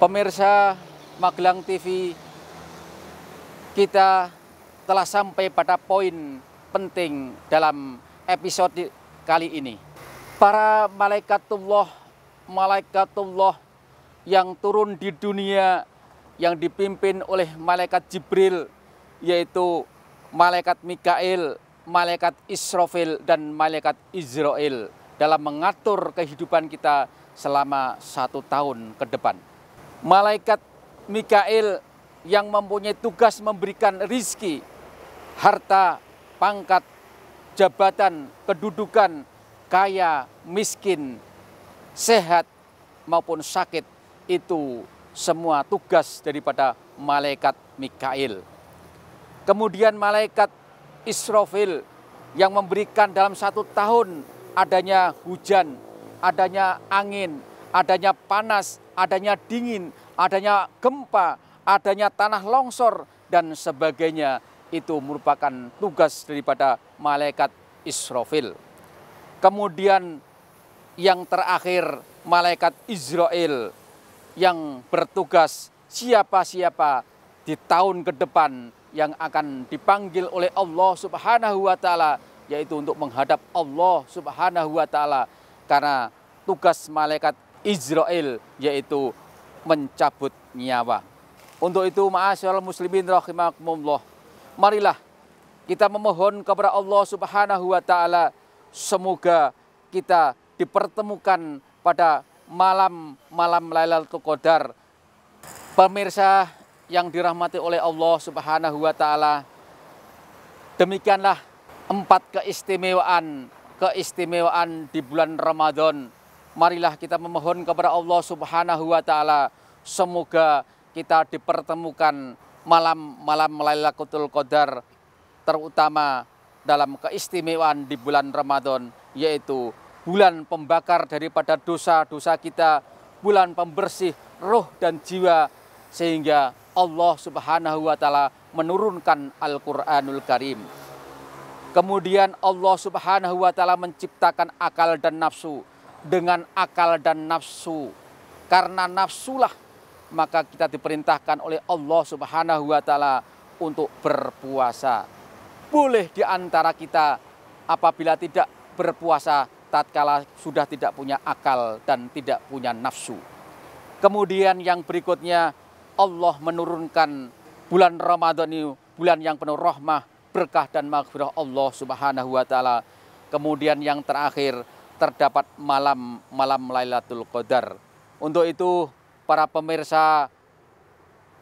Pemirsa Magelang TV, kita telah sampai pada poin penting dalam episode kali ini. Para malaikatullah yang turun di dunia yang dipimpin oleh malaikat Jibril, yaitu malaikat Mikail, malaikat Israfil, dan malaikat Israel dalam mengatur kehidupan kita selama 1 tahun ke depan. Malaikat Mikail yang mempunyai tugas memberikan rizki, harta, pangkat, jabatan, kedudukan, kaya, miskin, sehat maupun sakit, itu semua tugas daripada malaikat Mikail. Kemudian malaikat Israfil yang memberikan dalam 1 tahun adanya hujan, adanya angin, adanya panas, adanya dingin, adanya gempa, adanya tanah longsor, dan sebagainya. Itu merupakan tugas daripada malaikat Israfil. Kemudian yang terakhir, malaikat Israel yang bertugas siapa-siapa di tahun ke depan yang akan dipanggil oleh Allah Subhanahu wa Ta'ala, yaitu untuk menghadap Allah Subhanahu wa Ta'ala, karena tugas malaikat Israel yaitu mencabut nyawa. Untuk itu, ma'asyiral muslimin rahimakumullah, marilah kita memohon kepada Allah Subhanahu wa Ta'ala, semoga kita dipertemukan pada malam Lailatul Qadar. Pemirsa yang dirahmati oleh Allah Subhanahu wa Ta'ala, demikianlah 4 keistimewaan di bulan Ramadan. Marilah kita memohon kepada Allah Subhanahu wa Ta'ala, semoga kita dipertemukan malam Lailatul Qadar, terutama dalam keistimewaan di bulan Ramadan, yaitu bulan pembakar daripada dosa-dosa kita, bulan pembersih roh dan jiwa, sehingga Allah Subhanahu wa Ta'ala menurunkan Al-Qur'anul Karim. Kemudian Allah Subhanahu wa Ta'ala menciptakan akal dan nafsu. Dengan akal dan nafsu, karena nafsulah maka kita diperintahkan oleh Allah Subhanahu wa Ta'ala untuk berpuasa. Boleh di antara kita apabila tidak berpuasa tatkala sudah tidak punya akal dan tidak punya nafsu. Kemudian yang berikutnya, Allah menurunkan bulan Ramadan ini bulan yang penuh rahmah, berkah dan maghfirah Allah Subhanahu wa Ta'ala. Kemudian yang terakhir, terdapat malam Lailatul Qadar. Untuk itu, para pemirsa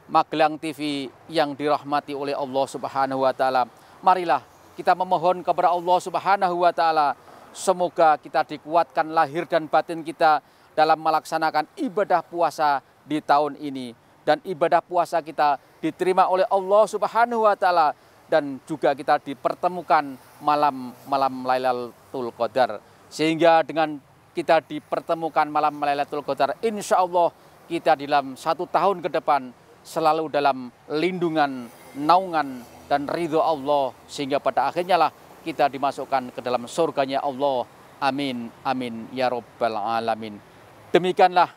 Magelang TV yang dirahmati oleh Allah Subhanahu wa Ta'ala, marilah kita memohon kepada Allah Subhanahu wa Ta'ala, semoga kita dikuatkan lahir dan batin kita dalam melaksanakan ibadah puasa di tahun ini, dan ibadah puasa kita diterima oleh Allah Subhanahu wa Ta'ala, dan juga kita dipertemukan malam Lailatul Qadar. Sehingga dengan kita dipertemukan malam Lailatul Qadar, insya Allah kita dalam 1 tahun ke depan selalu dalam lindungan, naungan, dan ridho Allah, sehingga pada akhirnya lah kita dimasukkan ke dalam surganya Allah. Amin, amin, ya Rabbal Alamin. Demikianlah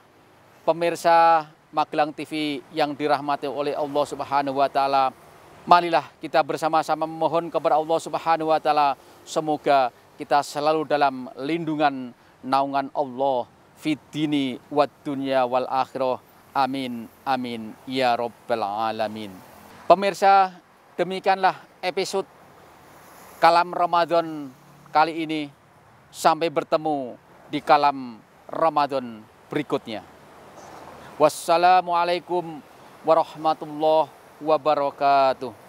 pemirsa Magelang TV yang dirahmati oleh Allah Subhanahu wa Ta'ala. Marilah kita bersama-sama memohon kepada Allah Subhanahu wa Ta'ala, semoga kita selalu dalam lindungan, naungan Allah fid dini wad dunya wal akhirah. Amin, amin, ya Rabbal Alamin. Pemirsa, demikianlah episode Kalam Ramadan kali ini. Sampai bertemu di Kalam Ramadan berikutnya. Wassalamualaikum warahmatullahi wabarakatuh.